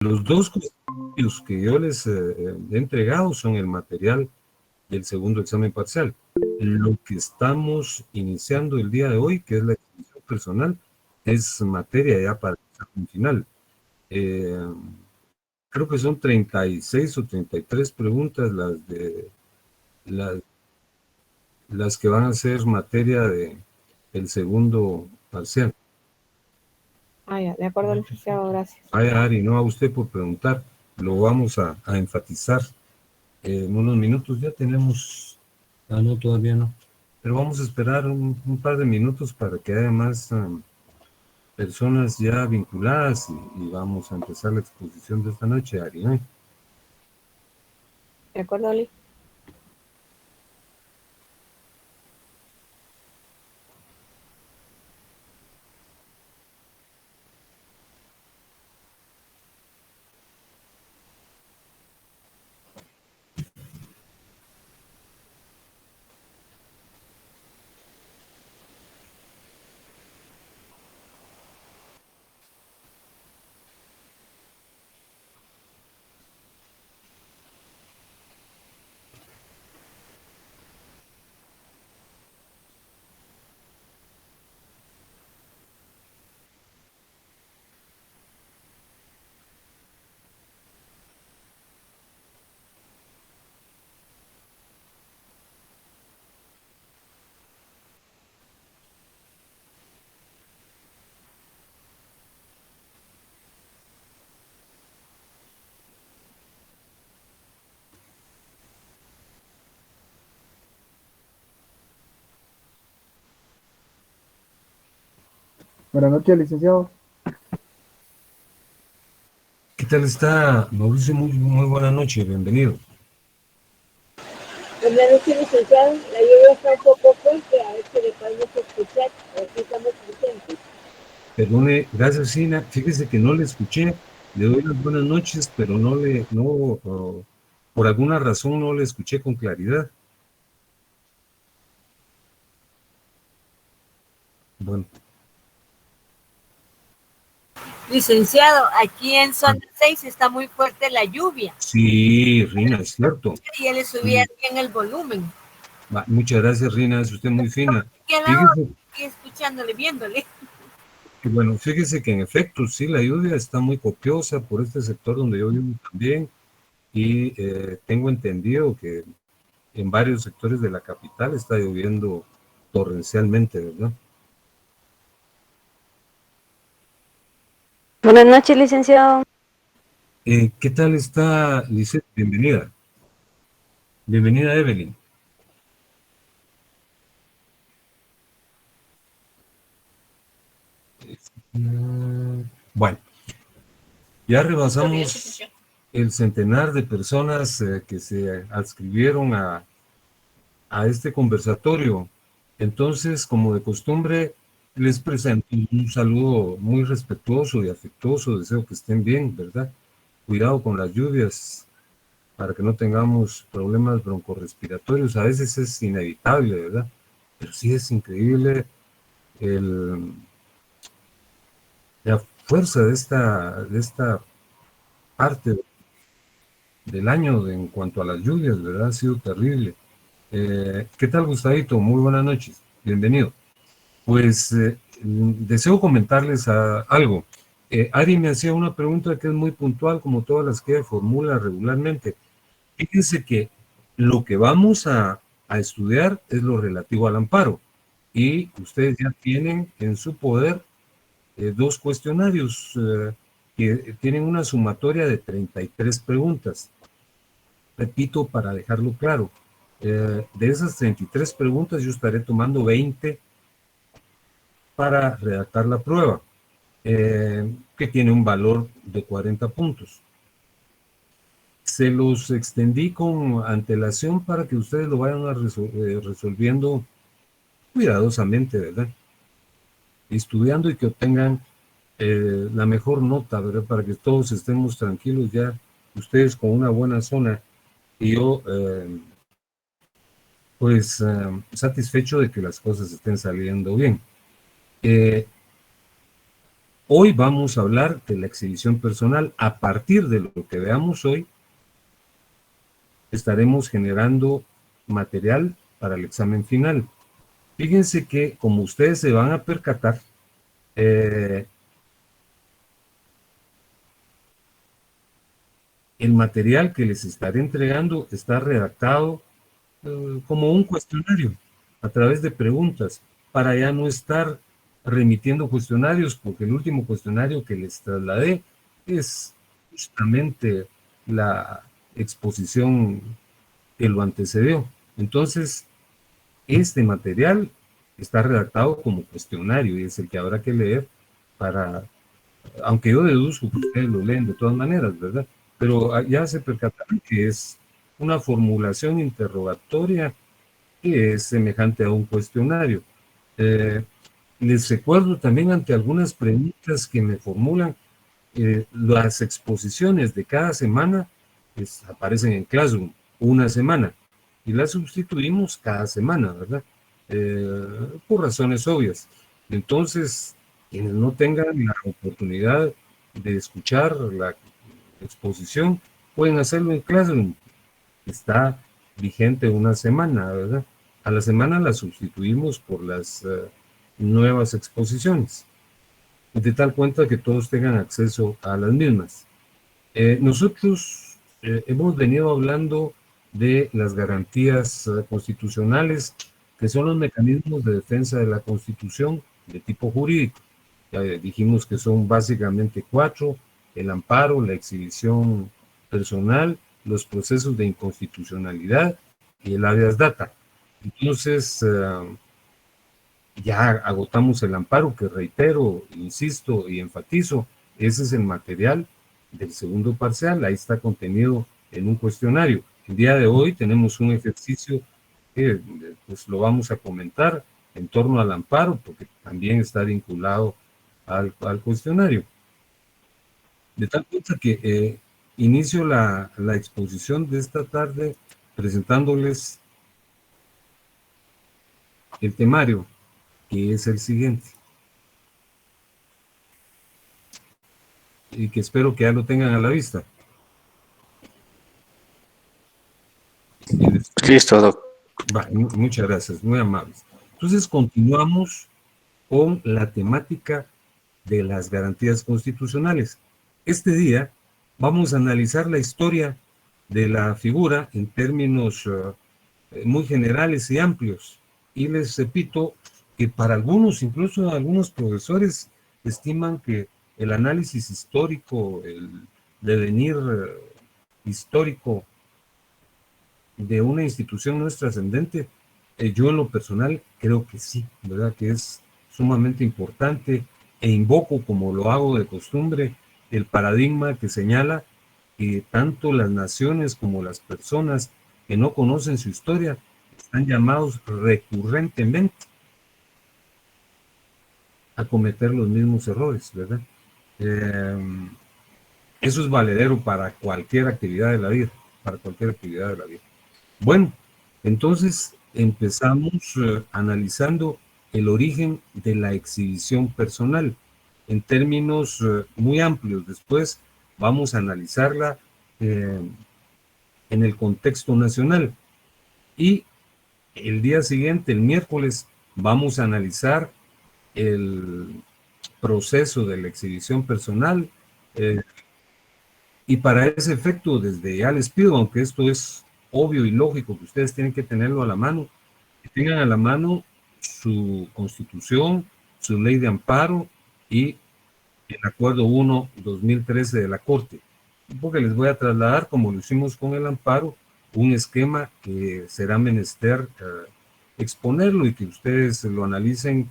Los dos cuestionarios que yo les he entregado son el material del segundo examen parcial. Lo que estamos iniciando el día de hoy, que es la exposición personal, es materia ya para el examen final. Creo que son 36 o 33 preguntas las que van a ser materia del segundo parcial. Ya, de acuerdo, licenciado, gracias. Vaya, Ari, no a usted por preguntar, lo vamos a enfatizar. En unos minutos ya tenemos, no, todavía no, pero vamos a esperar un par de minutos para que haya más personas ya vinculadas y vamos a empezar la exposición de esta noche, Ari, ¿no? De acuerdo, Oli. Buenas noches, licenciado. ¿Qué tal está, Mauricio? Muy buena noche, bienvenido. Buenas noches, licenciado. La lluvia está un poco fuerte, a ver si le podemos escuchar, a ver si estamos presentes. Perdone, gracias, Sina. Fíjese que no le escuché, le doy las buenas noches, pero por alguna razón no le escuché con claridad. Bueno. Licenciado, aquí en zona 6 está muy fuerte la lluvia. Sí, Rina, es cierto. Y él le subía bien el volumen. Muchas gracias, Rina, es usted muy fina. Quedaba aquí escuchándole, viéndole. Que bueno, fíjese que en efecto, sí, la lluvia está muy copiosa por este sector donde yo vivo también, y tengo entendido que en varios sectores de la capital está lloviendo torrencialmente, ¿verdad? Buenas noches, licenciado. ¿Qué tal está, Lisette? Bienvenida. Bienvenida, Evelyn. Bueno, ya rebasamos el centenar de personas que se adscribieron a este conversatorio. Entonces, como de costumbre, les presento un saludo muy respetuoso y afectuoso. Deseo que estén bien, ¿verdad? Cuidado con las lluvias para que no tengamos problemas broncorrespiratorios. A veces es inevitable, ¿verdad? Pero sí es increíble la fuerza de esta parte del año en cuanto a las lluvias, ¿verdad? Ha sido terrible. ¿Qué tal, Gustavito? Muy buenas noches. Bienvenido. Pues deseo comentarles algo. Ari me hacía una pregunta que es muy puntual, como todas las que ella formula regularmente. Fíjense que lo que vamos a estudiar es lo relativo al amparo. Y ustedes ya tienen en su poder dos cuestionarios que tienen una sumatoria de 33 preguntas. Repito, para dejarlo claro, de esas 33 preguntas yo estaré tomando 20 para redactar la prueba, que tiene un valor de 40 puntos. Se los extendí con antelación para que ustedes lo vayan resolviendo cuidadosamente, ¿verdad? Estudiando y que obtengan la mejor nota, ¿verdad? Para que todos estemos tranquilos ya, ustedes con una buena zona y yo pues satisfecho de que las cosas estén saliendo bien. Hoy vamos a hablar de la exhibición personal. A partir de lo que veamos hoy, estaremos generando material para el examen final. Fíjense que, como ustedes se van a percatar, el material que les estaré entregando está redactado como un cuestionario a través de preguntas, para ya no estar remitiendo cuestionarios, porque el último cuestionario que les trasladé es justamente la exposición que lo antecedió. Entonces, este material está redactado como cuestionario y es el que habrá que leer para, aunque yo deduzco que ustedes lo leen de todas maneras, ¿verdad? Pero ya se percatarán que es una formulación interrogatoria que es semejante a un cuestionario. Les recuerdo también, ante algunas preguntas que me formulan, las exposiciones de cada semana aparecen en Classroom una semana y las sustituimos cada semana, ¿verdad? Por razones obvias. Entonces, quienes no tengan la oportunidad de escuchar la exposición pueden hacerlo en Classroom. Está vigente una semana, ¿verdad? A la semana la sustituimos por las nuevas exposiciones, de tal cuenta que todos tengan acceso a las mismas. Nosotros hemos venido hablando de las garantías constitucionales, que son los mecanismos de defensa de la Constitución de tipo jurídico. Ya dijimos que son básicamente 4: el amparo, la exhibición personal, los procesos de inconstitucionalidad y el habeas data. Entonces, ya agotamos el amparo, que reitero, insisto y enfatizo, ese es el material del segundo parcial, ahí está contenido en un cuestionario. El día de hoy tenemos un ejercicio que pues lo vamos a comentar en torno al amparo, porque también está vinculado al cuestionario. De tal cuenta que inicio la exposición de esta tarde presentándoles el temario, que es el siguiente, y que espero que ya lo tengan a la vista. Listo, Doc. Muchas gracias, muy amables. Entonces continuamos con la temática de las garantías constitucionales. Este día vamos a analizar la historia de la figura en términos muy generales y amplios. Y les repito que para algunos, incluso algunos profesores, estiman que el análisis histórico, el devenir histórico de una institución no es trascendente. Yo en lo personal creo que sí, ¿verdad? Que es sumamente importante, e invoco, como lo hago de costumbre, el paradigma que señala que tanto las naciones como las personas que no conocen su historia están llamados recurrentemente a cometer los mismos errores, ¿verdad? Eso es valedero para cualquier actividad de la vida, para cualquier actividad de la vida. Bueno, entonces empezamos analizando el origen de la exhibición personal en términos muy amplios. Después vamos a analizarla en el contexto nacional. Y el día siguiente, el miércoles, vamos a analizar el proceso de la exhibición personal. Y para ese efecto, desde ya les pido, aunque esto es obvio y lógico que ustedes tienen que tenerlo a la mano, que tengan a la mano su constitución, su ley de amparo y el acuerdo 1/2013 de la Corte, porque les voy a trasladar, como lo hicimos con el amparo, un esquema que será menester exponerlo y que ustedes lo analicen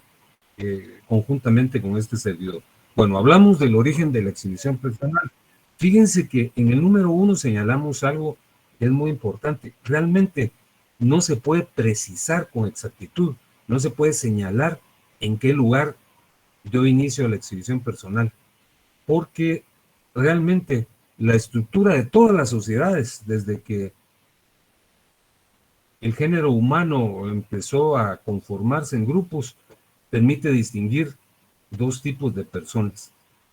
conjuntamente con este servidor. Bueno, hablamos del origen de la exhibición personal. Fíjense que en el número 1 señalamos algo que es muy importante. Realmente no se puede precisar con exactitud, no se puede señalar en qué lugar dio inicio a la exhibición personal, porque realmente la estructura de todas las sociedades, desde que el género humano empezó a conformarse en grupos, permite distinguir dos tipos de personas.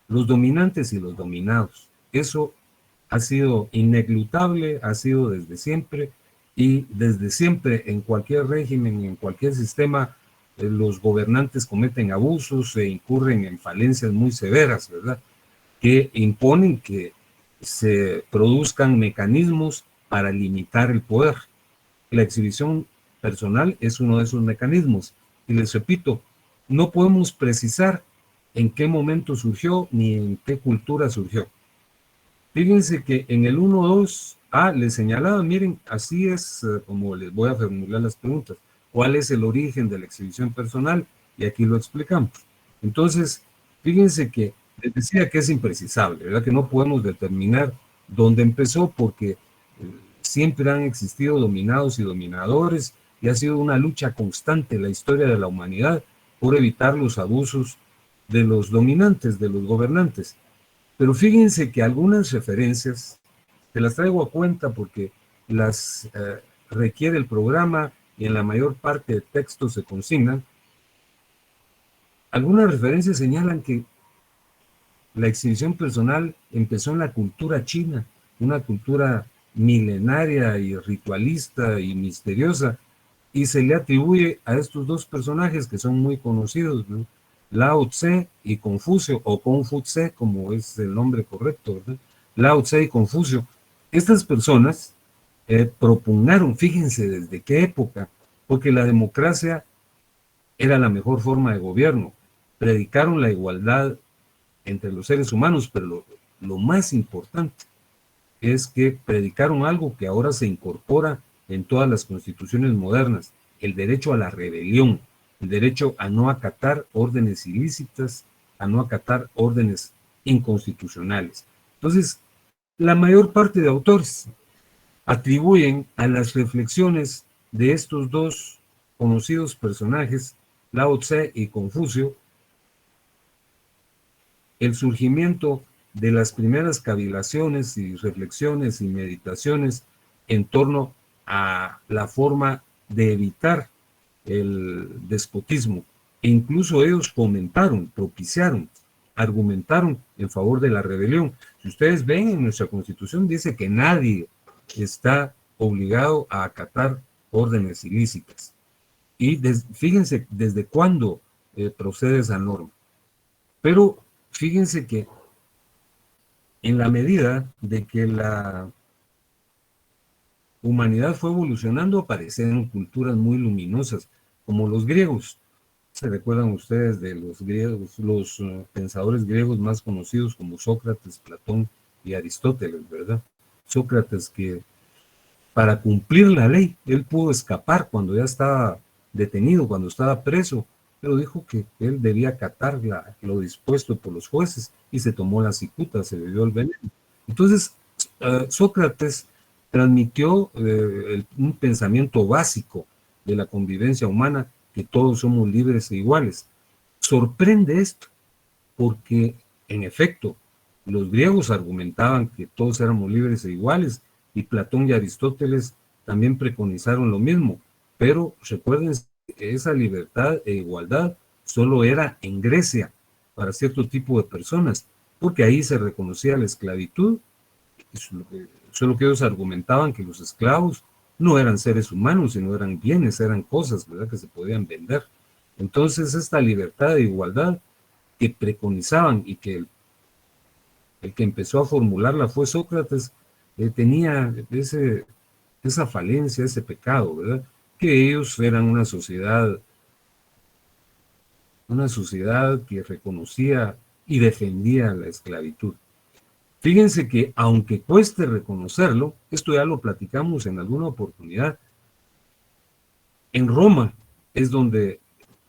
los dominantes y los dominados. Eso ha sido ineglutable, ha sido desde siempre, y desde siempre en cualquier régimen, en cualquier sistema, los gobernantes cometen abusos e incurren en falencias muy severas, ¿verdad? Que imponen que se produzcan mecanismos para limitar el poder. La exhibición personal es uno de esos mecanismos. Y les repito, no podemos precisar en qué momento surgió ni en qué cultura surgió. Fíjense que en el 1.2, les señalaba, miren, así es como les voy a formular las preguntas. ¿Cuál es el origen de la exhibición personal? Y aquí lo explicamos. Entonces, fíjense que les decía que es imprecisable, ¿verdad? Que no podemos determinar dónde empezó porque siempre han existido dominados y dominadores y ha sido una lucha constante en la historia de la humanidad por evitar los abusos de los dominantes, de los gobernantes. Pero fíjense que algunas referencias, te las traigo a cuenta porque las requiere el programa y en la mayor parte de textos se consignan. Algunas referencias señalan que la exhibición personal empezó en la cultura china, una cultura milenaria y ritualista y misteriosa, y se le atribuye a estos dos personajes que son muy conocidos, ¿no? Lao Tse y Confucio, o Confuce, como es el nombre correcto, ¿verdad? Lao Tse y Confucio. Estas personas propugnaron, fíjense desde qué época, porque la democracia era la mejor forma de gobierno. Predicaron la igualdad entre los seres humanos, pero lo más importante es que predicaron algo que ahora se incorpora en todas las constituciones modernas, el derecho a la rebelión, el derecho a no acatar órdenes ilícitas, a no acatar órdenes inconstitucionales. Entonces, la mayor parte de autores atribuyen a las reflexiones de estos dos conocidos personajes, Lao Tse y Confucio, el surgimiento de las primeras cavilaciones y reflexiones y meditaciones en torno a la forma de evitar el despotismo. E incluso ellos fomentaron, propiciaron, argumentaron en favor de la rebelión. Si ustedes ven en nuestra Constitución, dice que nadie está obligado a acatar órdenes ilícitas. Y fíjense desde cuándo procede esa norma. Pero fíjense que en la medida de que la humanidad fue evolucionando, aparecieron culturas muy luminosas, como los griegos. ¿Se recuerdan ustedes de los griegos, los pensadores griegos más conocidos como Sócrates, Platón y Aristóteles, ¿verdad? Sócrates, que para cumplir la ley, él pudo escapar cuando ya estaba detenido, cuando estaba preso, pero dijo que él debía acatar lo dispuesto por los jueces y se tomó la cicuta, se bebió el veneno. Entonces, Sócrates transmitió un pensamiento básico de la convivencia humana, que todos somos libres e iguales. Sorprende esto, porque en efecto, los griegos argumentaban que todos éramos libres e iguales, y Platón y Aristóteles también preconizaron lo mismo, pero recuerden que esa libertad e igualdad solo era en Grecia para cierto tipo de personas, porque ahí se reconocía la esclavitud, solo que ellos argumentaban que los esclavos no eran seres humanos, sino eran bienes, eran cosas, ¿verdad?, que se podían vender. Entonces, esta libertad e igualdad que preconizaban y que el que empezó a formularla fue Sócrates, tenía esa falencia, ese pecado, ¿verdad? Que ellos eran una sociedad que reconocía y defendía la esclavitud. Fíjense que aunque cueste reconocerlo, esto ya lo platicamos en alguna oportunidad, en Roma es donde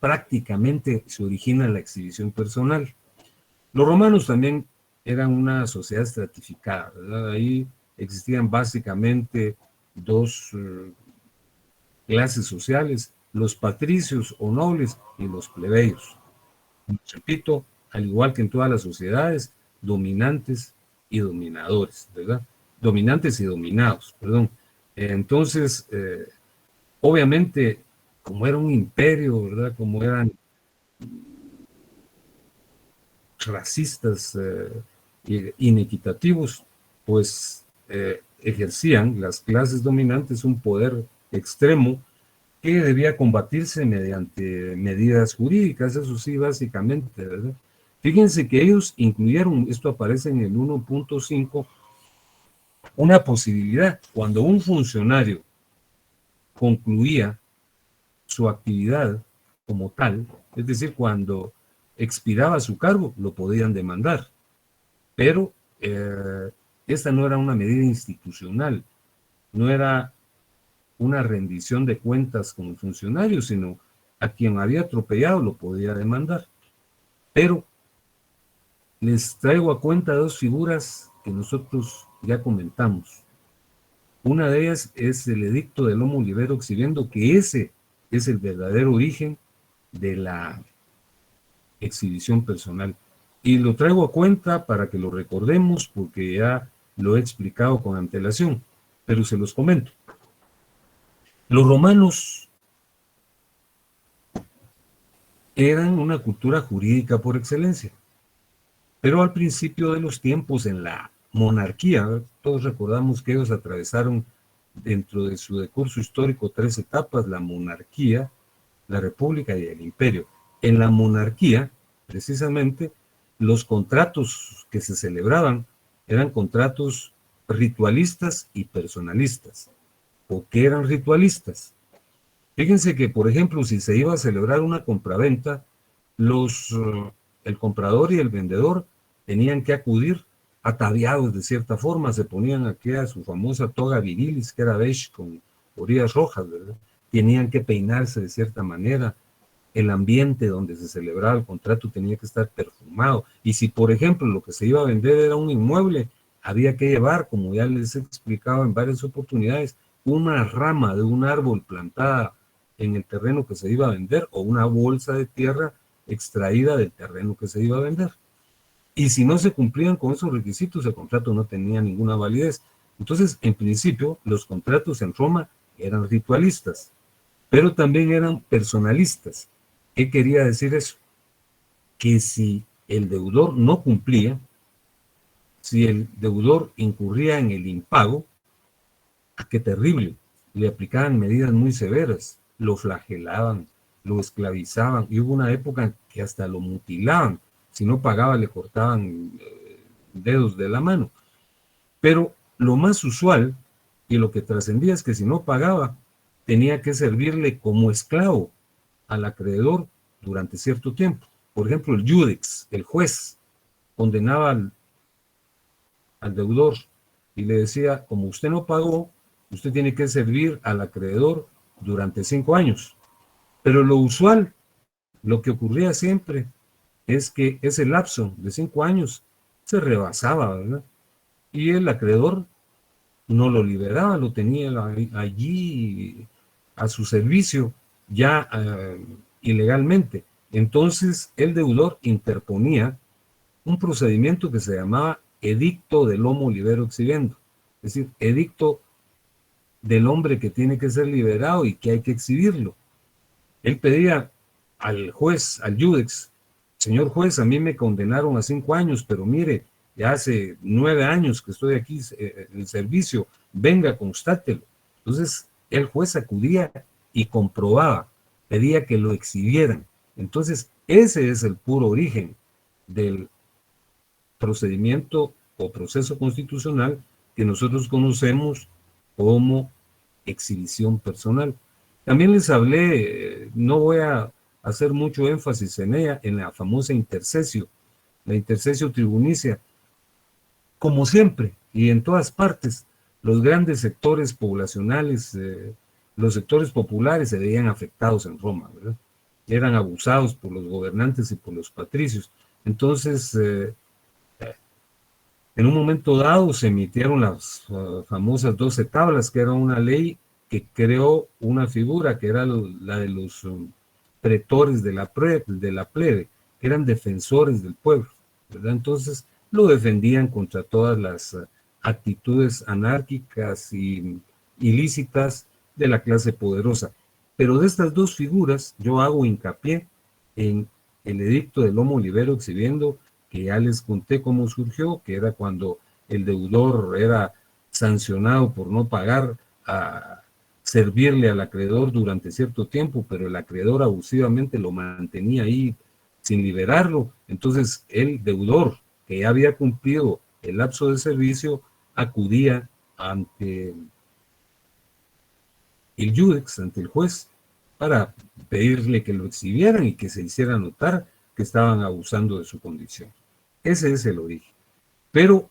prácticamente se origina la exhibición personal. Los romanos también eran una sociedad estratificada, ¿verdad? Ahí existían básicamente dos clases sociales, los patricios o nobles y los plebeyos. Repito, al igual que en todas las sociedades, dominantes y dominadores, ¿verdad? Dominantes y dominados, perdón. Entonces, obviamente, como era un imperio, ¿verdad? Como eran racistas, inequitativos, pues ejercían las clases dominantes un poder extremo que debía combatirse mediante medidas jurídicas, eso sí, básicamente, ¿verdad? Fíjense que ellos incluyeron, esto aparece en el 1.5, una posibilidad. Cuando un funcionario concluía su actividad como tal, es decir, cuando expiraba su cargo, lo podían demandar. Pero esta no era una medida institucional, no era una rendición de cuentas como funcionario, sino a quien había atropellado lo podía demandar. Pero les traigo a cuenta dos figuras que nosotros ya comentamos. Una de ellas es el edicto del Homo Libero Exhibiendo, que ese es el verdadero origen de la exhibición personal. Y lo traigo a cuenta para que lo recordemos, porque ya lo he explicado con antelación, pero se los comento. Los romanos eran una cultura jurídica por excelencia, pero al principio de los tiempos en la monarquía, todos recordamos que ellos atravesaron dentro de su decurso histórico 3 etapas: la monarquía, la república y el imperio. En la monarquía, precisamente, los contratos que se celebraban eran contratos ritualistas y personalistas. ¿Por qué eran ritualistas? Fíjense que, por ejemplo, si se iba a celebrar una compraventa, el comprador y el vendedor tenían que acudir ataviados de cierta forma, se ponían aquí a su famosa toga virilis, que era beige con orillas rojas, ¿verdad? Tenían que peinarse de cierta manera, el ambiente donde se celebraba el contrato tenía que estar perfumado, y si, por ejemplo, lo que se iba a vender era un inmueble, había que llevar, como ya les he explicado en varias oportunidades, una rama de un árbol plantada en el terreno que se iba a vender, o una bolsa de tierra extraída del terreno que se iba a vender. Y si no se cumplían con esos requisitos, el contrato no tenía ninguna validez. Entonces, en principio, los contratos en Roma eran ritualistas, pero también eran personalistas. ¿Qué quería decir eso? Que si el deudor no cumplía, si el deudor incurría en el impago, ¡qué terrible! Le aplicaban medidas muy severas, lo flagelaban, lo esclavizaban, y hubo una época que hasta lo mutilaban. Si no pagaba, le cortaban dedos de la mano. Pero lo más usual y lo que trascendía es que si no pagaba, tenía que servirle como esclavo al acreedor durante cierto tiempo. Por ejemplo, el judex, el juez, condenaba al deudor y le decía: como usted no pagó, usted tiene que servir al acreedor durante 5 años. Pero lo usual, lo que ocurría siempre, es que ese lapso de 5 años se rebasaba, ¿verdad? Y el acreedor no lo liberaba, lo tenía allí a su servicio ya ilegalmente. Entonces el deudor interponía un procedimiento que se llamaba edicto del homo libero exhibiendo, es decir, edicto del hombre que tiene que ser liberado y que hay que exhibirlo. Él pedía al juez, al judex: señor juez, a mí me condenaron a 5 años, pero mire, ya hace 9 años que estoy aquí en el servicio, venga, constátelo. Entonces el juez acudía y comprobaba, pedía que lo exhibieran. Entonces ese es el puro origen del procedimiento o proceso constitucional que nosotros conocemos como exhibición personal. También les hablé, no voy a hacer mucho énfasis en ella, en la famosa intercesio, la intercesio tribunicia. Como siempre y en todas partes, los grandes sectores poblacionales, los sectores populares se veían afectados en Roma, ¿verdad? Eran abusados por los gobernantes y por los patricios. Entonces, en un momento dado se emitieron las famosas 12 tablas, que era una ley que creó una figura que era la de los pretores de la plebe, que eran defensores del pueblo, ¿verdad? Entonces lo defendían contra todas las actitudes anárquicas y ilícitas de la clase poderosa. Pero de estas dos figuras yo hago hincapié en el edicto del homo libero exhibiendo, que ya les conté cómo surgió, que era cuando el deudor era sancionado por no pagar, a servirle al acreedor durante cierto tiempo, pero el acreedor abusivamente lo mantenía ahí sin liberarlo. Entonces el deudor, que ya había cumplido el lapso de servicio, acudía ante el judex, ante el juez, para pedirle que lo exhibieran y que se hiciera notar que estaban abusando de su condición. Ese es el origen. Pero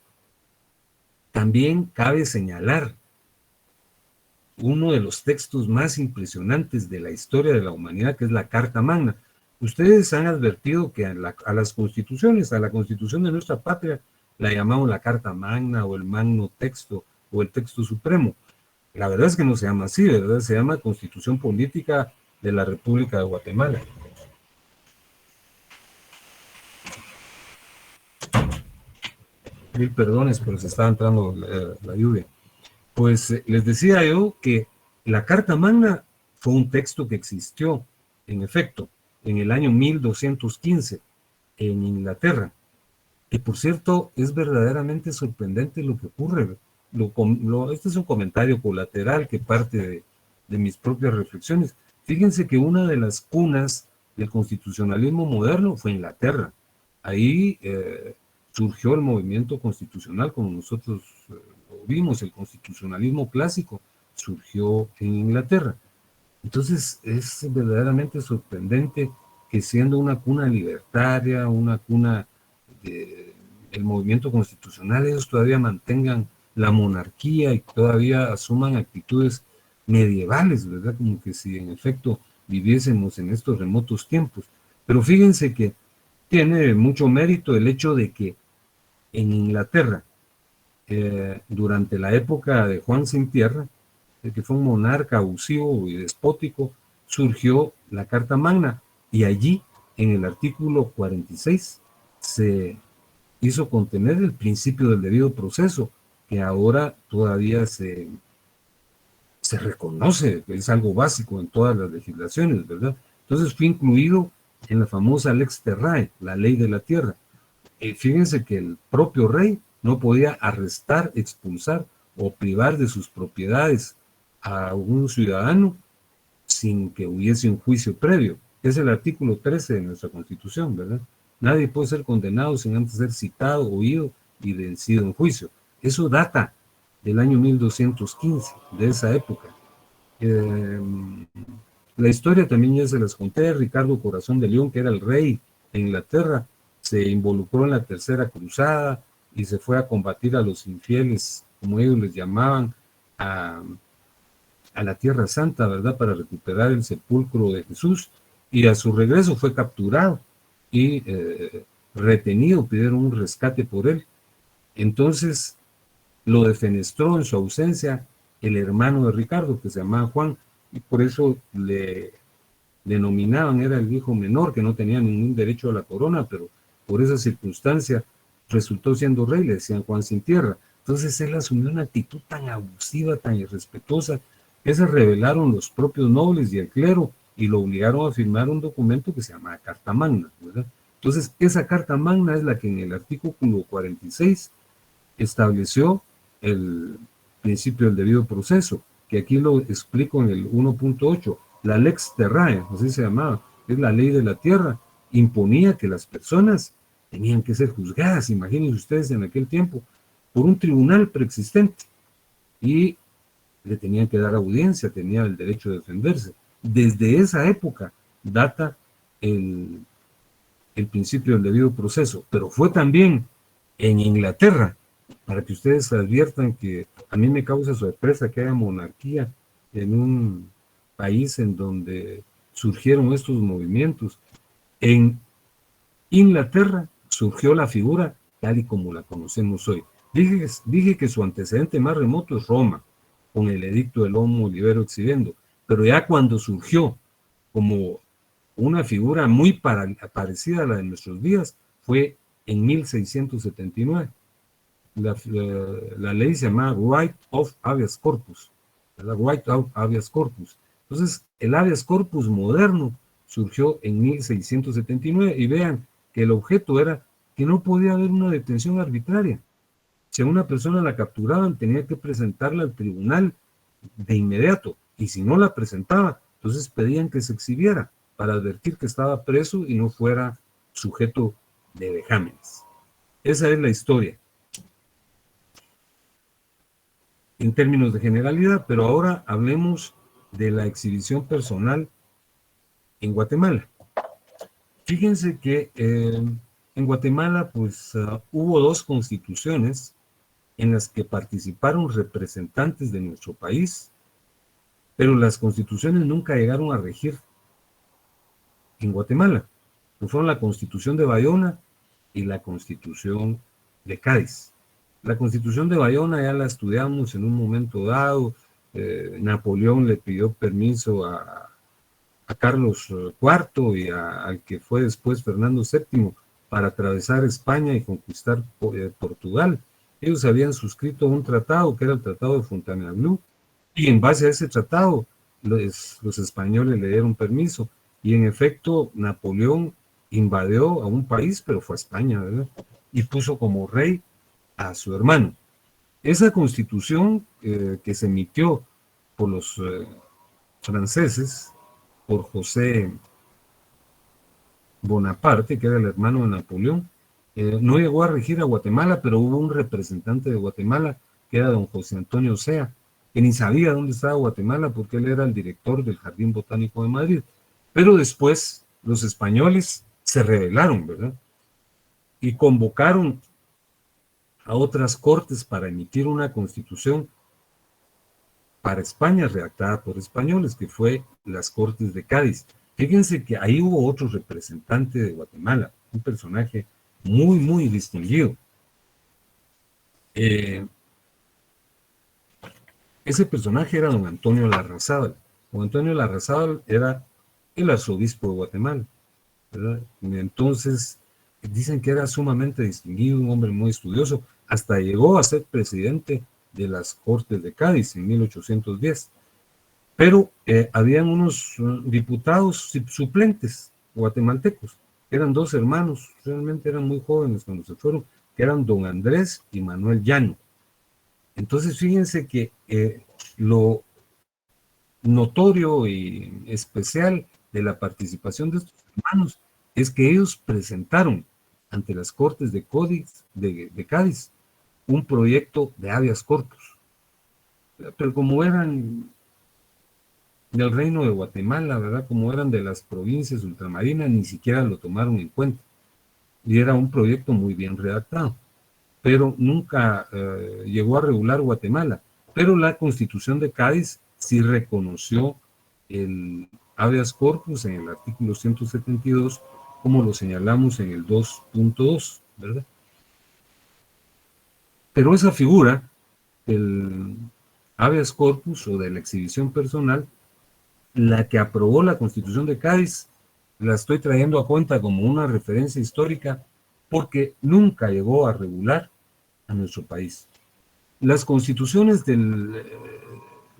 también cabe señalar uno de los textos más impresionantes de la historia de la humanidad, que es la Carta Magna. Ustedes han advertido que a las constituciones, a la constitución de nuestra patria, la llamamos la Carta Magna o el Magno Texto o el Texto Supremo. La verdad es que no se llama así, ¿verdad? Se llama Constitución Política de la República de Guatemala. Mil perdones, pero se está entrando la lluvia. Pues les decía yo que la Carta Magna fue un texto que existió, en efecto, en el año 1215 en Inglaterra. Y por cierto, es verdaderamente sorprendente lo que ocurre. Este es un comentario colateral que parte de mis propias reflexiones. Fíjense que una de las cunas del constitucionalismo moderno fue Inglaterra. Ahí surgió el movimiento constitucional, como nosotros lo vimos, el constitucionalismo clásico surgió en Inglaterra. Entonces es verdaderamente sorprendente que siendo una cuna libertaria, una cuna del movimiento constitucional, ellos todavía mantengan la monarquía y todavía asuman actitudes medievales, ¿verdad? Como que si en efecto viviésemos en estos remotos tiempos. Pero fíjense que tiene mucho mérito el hecho de que en Inglaterra, durante la época de Juan Sin Tierra, que fue un monarca abusivo y despótico, surgió la Carta Magna, y allí, en el artículo 46, se hizo contener el principio del debido proceso, que ahora todavía se reconoce, que es algo básico en todas las legislaciones, ¿verdad? Entonces fue incluido en la famosa Lex Terrae, la ley de la tierra. Fíjense que el propio rey no podía arrestar, expulsar o privar de sus propiedades a un ciudadano sin que hubiese un juicio previo. Es el artículo 13 de nuestra Constitución, ¿verdad? Nadie puede ser condenado sin antes ser citado, oído y vencido en juicio. Eso data del año 1215, de esa época. La historia también ya se las conté. Ricardo Corazón de León, que era el rey de Inglaterra, se involucró en la Tercera Cruzada y se fue a combatir a los infieles, como ellos les llamaban, a la Tierra Santa, ¿verdad?, para recuperar el sepulcro de Jesús, y a su regreso fue capturado y retenido, pidieron un rescate por él. Entonces lo defenestró en su ausencia el hermano de Ricardo, que se llamaba Juan, y por eso le denominaban, era el hijo menor, que no tenía ningún derecho a la corona, pero por esa circunstancia resultó siendo rey, le decían Juan Sin Tierra. Entonces él asumió una actitud tan abusiva, tan irrespetuosa, que se rebelaron los propios nobles y el clero y lo obligaron a firmar un documento que se llama Carta Magna, ¿verdad? Entonces esa Carta Magna es la que en el artículo 46 estableció el principio del debido proceso, que aquí lo explico en el 1.8, la Lex Terrae, así se llamaba, es la ley de la tierra, imponía que las personas tenían que ser juzgadas, imagínense ustedes en aquel tiempo, por un tribunal preexistente, y le tenían que dar audiencia, tenía el derecho de defenderse. Desde esa época data el principio del debido proceso, pero fue también en Inglaterra, para que ustedes adviertan que a mí me causa sorpresa que haya monarquía en un país en donde surgieron estos movimientos. En Inglaterra surgió la figura tal y como la conocemos hoy. Dije que su antecedente más remoto es Roma, con el edicto del Homo Libero Exhibendo, pero ya cuando surgió como una figura muy parecida a la de nuestros días fue en 1679. La ley se llama Right of Habeas Corpus, ¿verdad? Right of Habeas Corpus. Entonces, el habeas corpus moderno surgió en 1679 y vean que el objeto era que no podía haber una detención arbitraria. Si a una persona la capturaban, tenía que presentarla al tribunal de inmediato, y si no la presentaba, entonces pedían que se exhibiera para advertir que estaba preso y no fuera sujeto de vejámenes. Esa es la historia en términos de generalidad, pero ahora hablemos de la exhibición personal en Guatemala. Fíjense que en Guatemala pues hubo dos constituciones en las que participaron representantes de nuestro país, pero las constituciones nunca llegaron a regir en Guatemala. Fueron la Constitución de Bayona y la Constitución de Cádiz. La Constitución de Bayona ya la estudiamos en un momento dado. Napoleón le pidió permiso a Carlos IV y al que fue después Fernando VII para atravesar España y conquistar Portugal. Ellos habían suscrito un tratado que era el Tratado de Fontainebleau, y en base a ese tratado los españoles le dieron permiso, y en efecto Napoleón invadió a un país, pero fue a España, ¿verdad? Y puso como rey a su hermano. Esa constitución que se emitió por los franceses, por José Bonaparte, que era el hermano de Napoleón, no llegó a regir a Guatemala, pero hubo un representante de Guatemala, que era don José Antonio Sea, que ni sabía dónde estaba Guatemala porque él era el director del Jardín Botánico de Madrid. Pero después los españoles se rebelaron, ¿verdad? Y convocaron a otras cortes para emitir una constitución para España redactada por españoles, que fue las Cortes de Cádiz. Fíjense que ahí hubo otro representante de Guatemala, un personaje muy, muy distinguido. Ese personaje era don Antonio Larrazábal. Don Antonio Larrazábal era el arzobispo de Guatemala, ¿verdad? Entonces, dicen que era sumamente distinguido, un hombre muy estudioso, hasta llegó a ser presidente de las Cortes de Cádiz en 1810. Pero habían unos diputados suplentes guatemaltecos, eran dos hermanos, realmente eran muy jóvenes cuando se fueron, que eran don Andrés y Manuel Llano. Entonces fíjense que lo notorio y especial de la participación de estos hermanos es que ellos presentaron ante las Cortes de Cádiz un proyecto de habeas corpus. Pero como eran del Reino de Guatemala, ¿verdad? Como eran de las provincias ultramarinas, ni siquiera lo tomaron en cuenta. Y era un proyecto muy bien redactado, pero nunca llegó a regular Guatemala. Pero la Constitución de Cádiz sí reconoció el habeas corpus en el artículo 172, como lo señalamos en el 2.2, ¿verdad? Pero esa figura del habeas corpus o de la exhibición personal, la que aprobó la Constitución de Cádiz, la estoy trayendo a cuenta como una referencia histórica porque nunca llegó a regular a nuestro país. Las constituciones de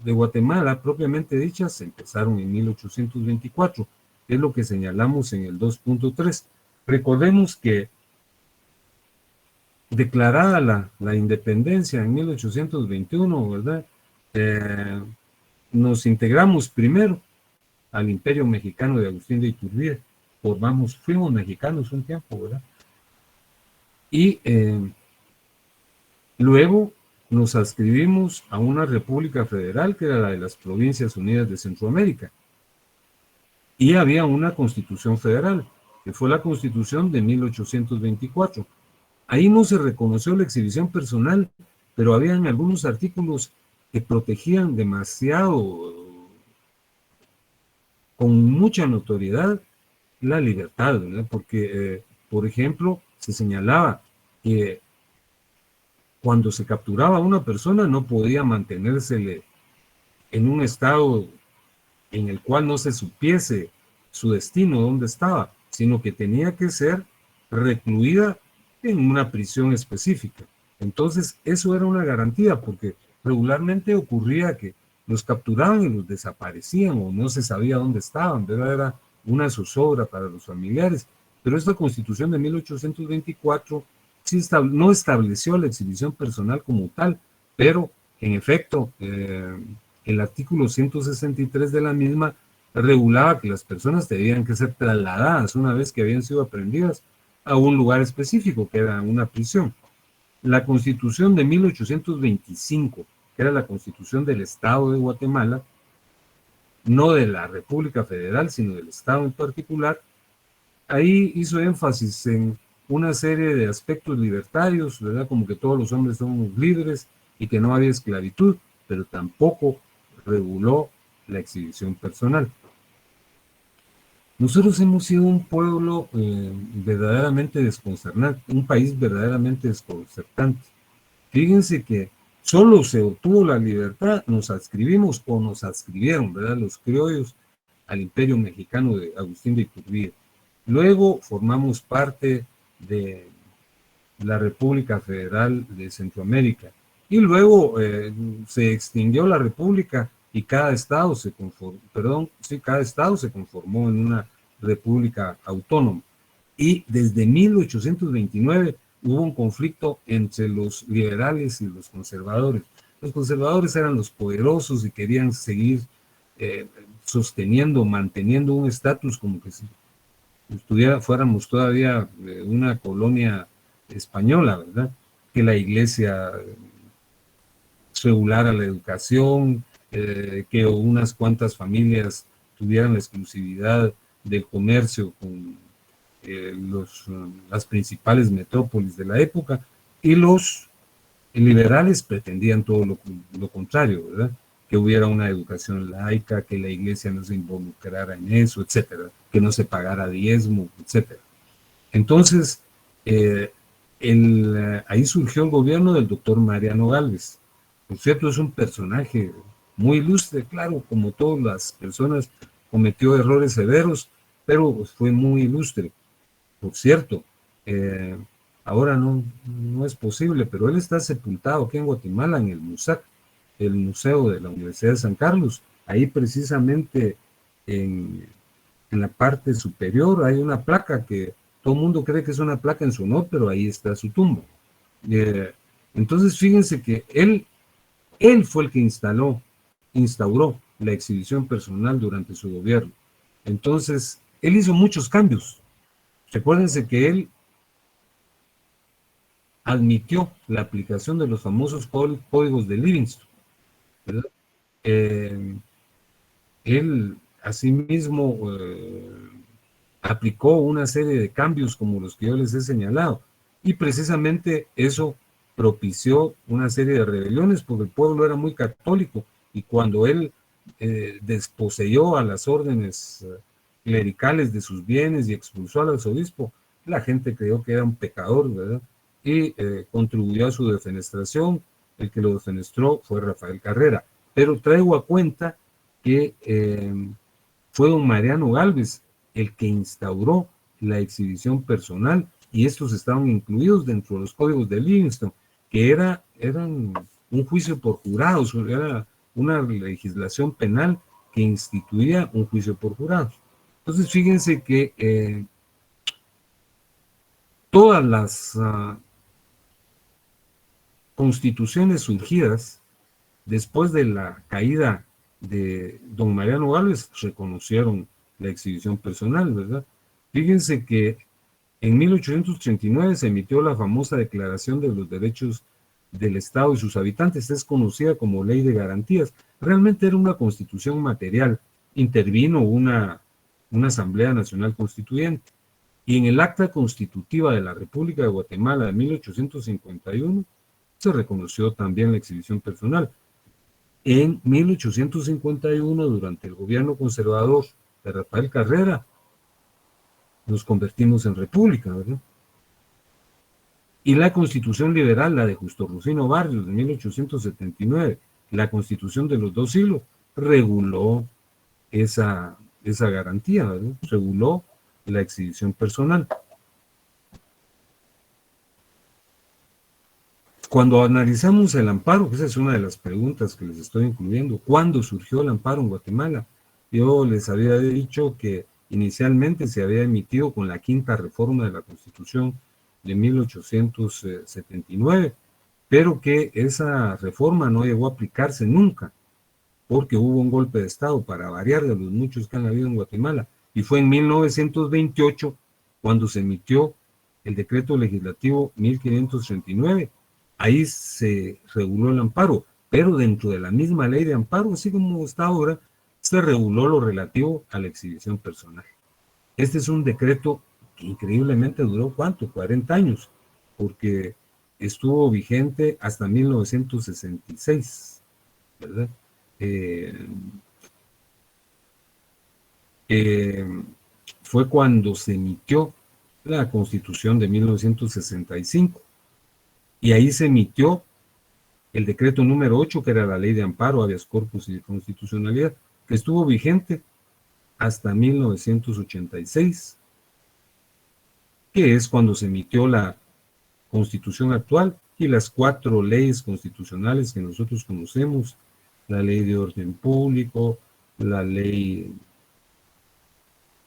Guatemala, propiamente dichas, empezaron en 1824, que es lo que señalamos en el 2.3. Recordemos que declarada la independencia en 1821, ¿verdad? Nos integramos primero al Imperio Mexicano de Agustín de Iturbide, fuimos mexicanos un tiempo, ¿verdad? Y luego nos adscribimos a una república federal que era la de las Provincias Unidas de Centroamérica. Y había una constitución federal, que fue la Constitución de 1824. Ahí no se reconoció la exhibición personal, pero habían algunos artículos que protegían demasiado, con mucha notoriedad, la libertad, ¿verdad? Porque, por ejemplo, se señalaba que cuando se capturaba a una persona no podía mantenérsele en un estado en el cual no se supiese su destino, dónde estaba, sino que tenía que ser recluida en una prisión específica. Entonces, eso era una garantía, porque regularmente ocurría que los capturaban y los desaparecían o no se sabía dónde estaban, ¿verdad? Era una zozobra para los familiares. pero esta Constitución de 1824 sí no estableció la exhibición personal como tal, pero en efecto, el artículo 163 de la misma regulaba que las personas debían que ser trasladadas una vez que habían sido aprehendidas a un lugar específico, que era una prisión. La Constitución de 1825, que era la Constitución del Estado de Guatemala, no de la República Federal, sino del Estado en particular, ahí hizo énfasis en una serie de aspectos libertarios, ¿verdad? Como que todos los hombres somos libres y que no había esclavitud, pero tampoco reguló la exhibición personal. Nosotros hemos sido un pueblo verdaderamente desconcertante, un país verdaderamente desconcertante. Fíjense que solo se obtuvo la libertad, nos adscribimos o nos adscribieron, ¿verdad? Los criollos al Imperio Mexicano de Agustín de Iturbide. Luego formamos parte de la República Federal de Centroamérica. Y luego se extinguió la República y cada estado se conformó en una república autónoma. Y desde 1829 hubo un conflicto entre los liberales y los conservadores. Los conservadores eran los poderosos y querían seguir manteniendo un estatus como que si fuéramos todavía una colonia española, ¿verdad? Que la iglesia regulara la educación, que unas cuantas familias tuvieran la exclusividad del comercio con las principales metrópolis de la época, y los liberales pretendían todo lo contrario, ¿verdad? Que hubiera una educación laica, que la iglesia no se involucrara en eso, etcétera, que no se pagara diezmo, etcétera. Entonces, ahí surgió el gobierno del doctor Mariano Gálvez. Por cierto, es un personaje muy ilustre, claro, como todas las personas, cometió errores severos, pero fue muy ilustre. Por cierto, ahora no es posible, pero él está sepultado aquí en Guatemala, en el MUSAC, el Museo de la Universidad de San Carlos. Ahí precisamente en la parte superior hay una placa que todo el mundo cree que es una placa en su honor, pero ahí está su tumba. Entonces, fíjense que él fue el que instauró la exhibición personal durante su gobierno. Entonces, él hizo muchos cambios. Recuérdense que él admitió la aplicación de los famosos códigos de Livingston, ¿verdad? Él, asimismo, aplicó una serie de cambios como los que yo les he señalado, y precisamente eso propició una serie de rebeliones, porque el pueblo era muy católico, y cuando él desposeyó a las órdenes clericales de sus bienes y expulsó al arzobispo, la gente creyó que era un pecador, ¿verdad? Y contribuyó a su defenestración. El que lo defenestró fue Rafael Carrera. Pero traigo a cuenta que fue don Mariano Gálvez el que instauró la exhibición personal, y estos estaban incluidos dentro de los códigos de Livingston, que eran un juicio por jurados, era una legislación penal que instituía un juicio por jurados. Entonces, fíjense que todas las constituciones surgidas después de la caída de don Mariano Gálvez reconocieron la exhibición personal, ¿verdad? Fíjense que en 1839 se emitió la famosa Declaración de los Derechos del Estado y sus habitantes, es conocida como Ley de Garantías. Realmente era una constitución material. Intervino una Asamblea Nacional Constituyente, y en el Acta Constitutiva de la República de Guatemala de 1851 se reconoció también la exhibición personal. En 1851, durante el gobierno conservador de Rafael Carrera, nos convertimos en república, ¿verdad? Y la Constitución Liberal, la de Justo Rufino Barrios de 1879, la Constitución de los 2 siglos, reguló esa garantía, ¿verdad? Reguló la exhibición personal. Cuando analizamos el amparo, esa es una de las preguntas que les estoy incluyendo, ¿cuándo surgió el amparo en Guatemala? Yo les había dicho que inicialmente se había emitido con la quinta reforma de la Constitución de 1879, pero que esa reforma no llegó a aplicarse nunca, porque hubo un golpe de Estado, para variar de los muchos que han habido en Guatemala, y fue en 1928 cuando se emitió el decreto legislativo 1539. Ahí se reguló el amparo, pero dentro de la misma ley de amparo, así como está ahora, se reguló lo relativo a la exhibición personal. Este es un decreto que increíblemente duró, ¿cuánto? 40 años, porque estuvo vigente hasta 1966, ¿verdad? Fue cuando se emitió la Constitución de 1965, y ahí se emitió el decreto número 8, que era la ley de amparo, habeas corpus y de constitucionalidad, que estuvo vigente hasta 1986, que es cuando se emitió la Constitución actual y las 4 leyes constitucionales que nosotros conocemos: la ley de orden público, la ley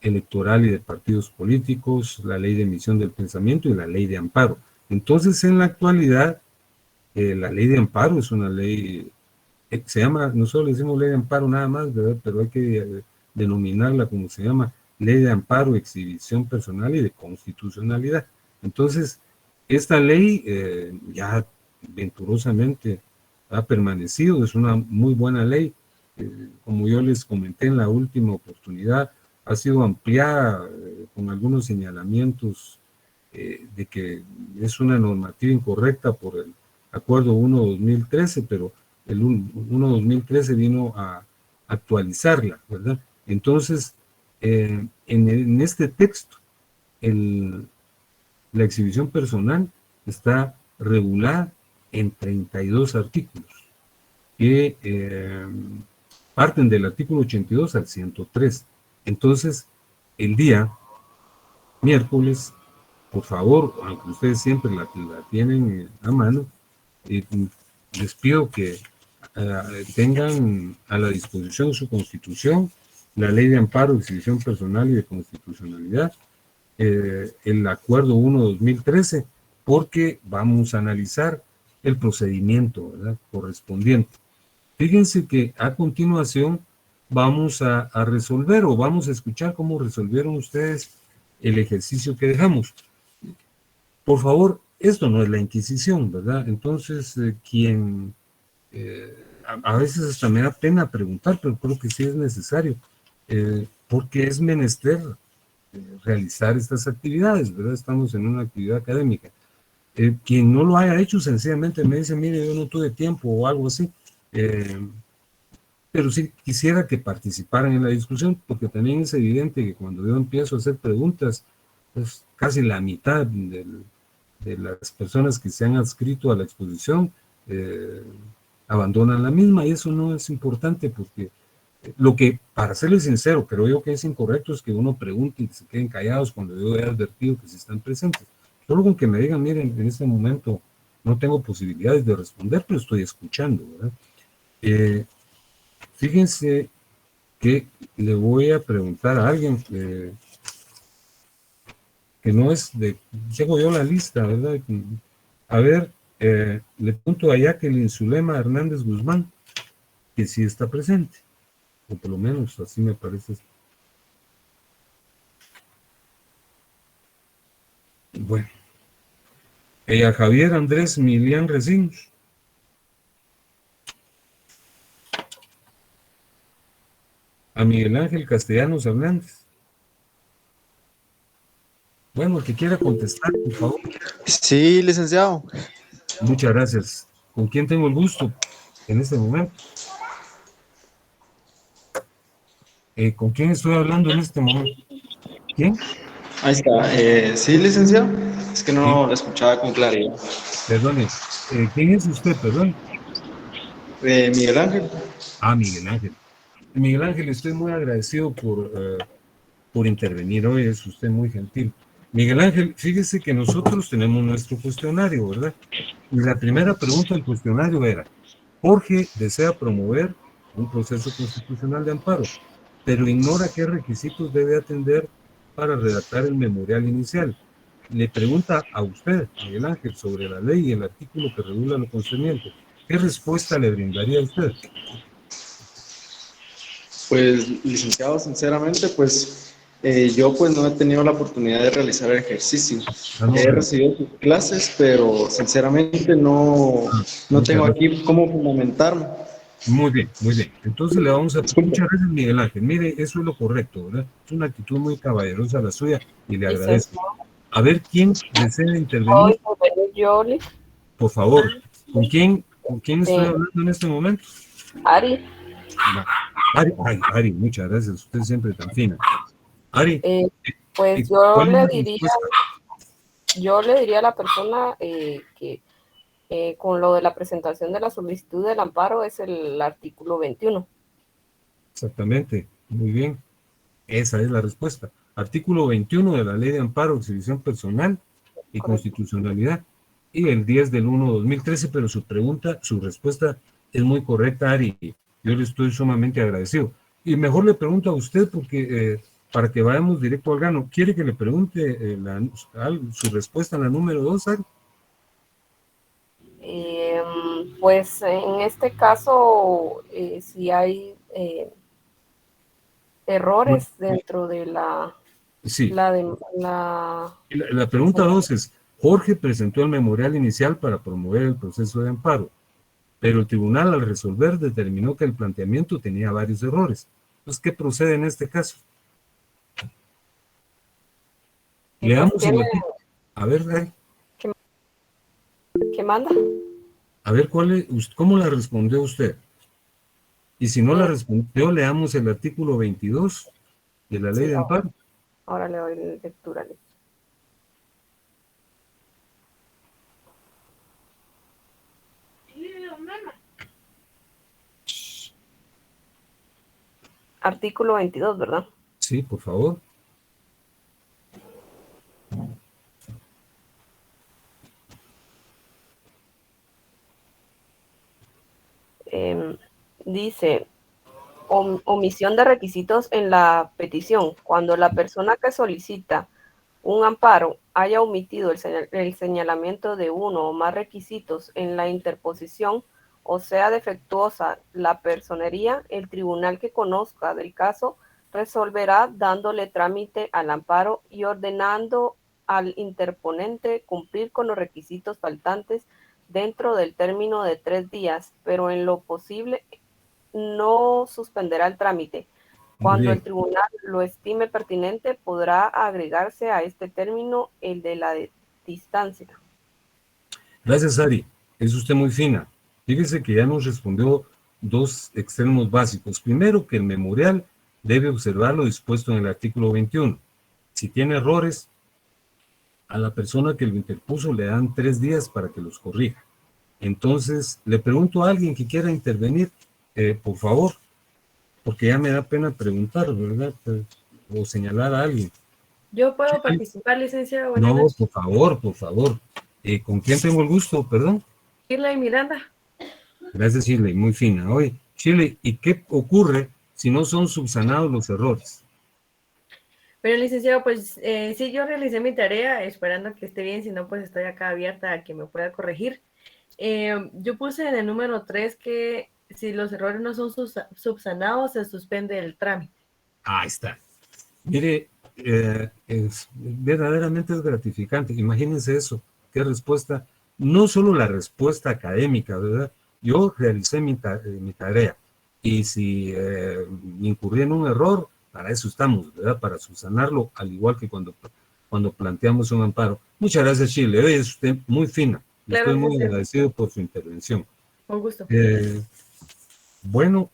electoral y de partidos políticos, la ley de emisión del pensamiento y la ley de amparo. Entonces, en la actualidad, la ley de amparo es una ley, se llama, nosotros le decimos ley de amparo nada más, ¿verdad? Pero hay que denominarla como se llama: ley de amparo, exhibición personal y de constitucionalidad. Entonces, esta ley ya venturosamente ha permanecido, es una muy buena ley. Como yo les comenté en la última oportunidad, ha sido ampliada con algunos señalamientos de que es una normativa incorrecta por el Acuerdo 1-2013, pero el 1-2013 vino a actualizarla, ¿verdad? Entonces, en este texto, la exhibición personal está regulada en 32 artículos, que parten del artículo 82 al 103. Entonces, el día miércoles, por favor, aunque ustedes siempre la tienen a mano, les pido que tengan a la disposición su Constitución, la Ley de Amparo, Exhibición Personal y de Constitucionalidad, el Acuerdo 1-2013, porque vamos a analizar el procedimiento, ¿verdad?, correspondiente. Fíjense que a continuación vamos a resolver, o vamos a escuchar cómo resolvieron ustedes el ejercicio que dejamos. Por favor, esto no es la Inquisición, ¿verdad? Entonces, a veces hasta me da pena preguntar, pero creo que sí es necesario, porque es menester realizar estas actividades, ¿verdad? Estamos en una actividad académica. Quien no lo haya hecho, sencillamente me dice: mire, yo no tuve tiempo o algo así, pero sí quisiera que participaran en la discusión, porque también es evidente que cuando yo empiezo a hacer preguntas, pues casi la mitad de las personas que se han adscrito a la exposición abandonan la misma, y eso no es importante, porque lo que, para serles sincero, creo yo que es incorrecto es que uno pregunte y se queden callados cuando yo he advertido que sí están presentes. Solo con que me digan: miren, en este momento no tengo posibilidades de responder, pero estoy escuchando, ¿verdad? Fíjense que le voy a preguntar a alguien que no es de... Llego yo la lista, ¿verdad? A ver, le pregunto a Jacqueline Zulema Hernández Guzmán, que sí está presente, o por lo menos así me parece. Bueno. A Javier Andrés Milián Recinos. A Miguel Ángel Castellanos Hernández. Bueno, el que quiera contestar, por favor. Sí, licenciado. Muchas gracias. ¿Con quién tengo el gusto en este momento? ¿Con quién estoy hablando en este momento? ¿Quién? Ahí está. Sí, licenciado. Es que no lo escuchaba con claridad. Perdone. ¿Quién es usted, perdón? Miguel Ángel. Ah, Miguel Ángel. Miguel Ángel, estoy muy agradecido por intervenir hoy. Es usted muy gentil. Miguel Ángel, fíjese que nosotros tenemos nuestro cuestionario, ¿verdad? Y la primera pregunta del cuestionario era: Jorge desea promover un proceso constitucional de amparo. pero ignora qué requisitos debe atender para redactar el memorial inicial. Le pregunta a usted, Miguel Ángel, sobre la ley y el artículo que regula lo concerniente. ¿Qué respuesta le brindaría a usted? Pues, licenciado, sinceramente, pues yo pues no he tenido la oportunidad de realizar el ejercicio. No, He recibido sus clases, pero sinceramente no muchas tengo gracias. aquí cómo fundamentarme. Muy bien, muy bien. Entonces le vamos a... Disculpe. Muchas gracias, Miguel Ángel. Mire, eso es lo correcto, ¿verdad? Es una actitud muy caballerosa la suya y le agradezco. Licenciado, A ver, ¿quién desea intervenir? hoy Yoli, Por favor. ¿Con quién estoy sí, hablando en este momento? Ari, Va. Ari, ay, Ari, muchas gracias. Usted siempre tan fina. Ari, pues ¿cuál es la respuesta? yo le diría a la persona que con lo de la presentación de la solicitud del amparo es el artículo 21. Exactamente, muy bien. Esa es la respuesta. Artículo 21 de la Ley de Amparo, Exhibición Personal y Correcto. Constitucionalidad, y el 10 del 1 de 2013, pero su respuesta es muy correcta, Ari. Yo le estoy sumamente agradecido. Y mejor le pregunto a usted, porque para que vayamos directo al grano, ¿quiere que le pregunte su respuesta en la número 2, Ari? Pues en este caso, si hay errores dentro de Sí. la La pregunta 2 es, Jorge presentó el memorial inicial para promover el proceso de amparo, pero el tribunal al resolver determinó que el planteamiento tenía varios errores. Entonces, ¿qué procede en este caso? Leamos el artículo. A ver, Ari, ¿qué manda? a ver cómo la respondió usted. Y si no la respondió, leamos el artículo 22 de la Ley de Amparo. Ahora le doy lectura. Artículo 22, ¿verdad? Sí, por favor. Dice, omisión de requisitos en la petición. Cuando la persona que solicita un amparo haya omitido el señalamiento de uno o más requisitos en la interposición o sea defectuosa la personería, el tribunal que conozca del caso resolverá dándole trámite al amparo y ordenando al interponente cumplir con los requisitos faltantes dentro del término de 3 días, pero en lo posible no suspenderá el trámite. Cuando el tribunal lo estime pertinente, podrá agregarse a este término el de la distancia. Gracias, Ari. Es usted muy fina. Fíjese que ya nos respondió dos extremos básicos. Primero, que el memorial debe observar lo dispuesto en el artículo 21. Si tiene errores, a la persona que lo interpuso le dan 3 días para que los corrija. Entonces, le pregunto a alguien que quiera intervenir, por favor, porque ya me da pena preguntar, ¿verdad? O señalar a alguien. Yo puedo participar, licenciado. No, por favor, por favor. ¿Con quién tengo el gusto, perdón? Shirley Miranda. Gracias, Shirley, muy fina. Oye, Shirley, ¿y qué ocurre si no son subsanados los errores? Pero, licenciado, pues sí, yo realicé mi tarea esperando que esté bien, si no, pues estoy acá abierta a que me pueda corregir. Yo puse en el número 3 que si los errores no son subsanados, se suspende el trámite. Ahí está. Mire, verdaderamente es gratificante. Imagínense eso, qué respuesta, no solo la respuesta académica, ¿verdad? Yo realicé mi tarea y si incurrí en un error, para eso estamos, ¿verdad? Para subsanarlo, al igual que cuando planteamos un amparo. Muchas gracias, Chile. Hoy es usted muy fina. Claro, estoy muy agradecido por su intervención. Con gusto. Bueno,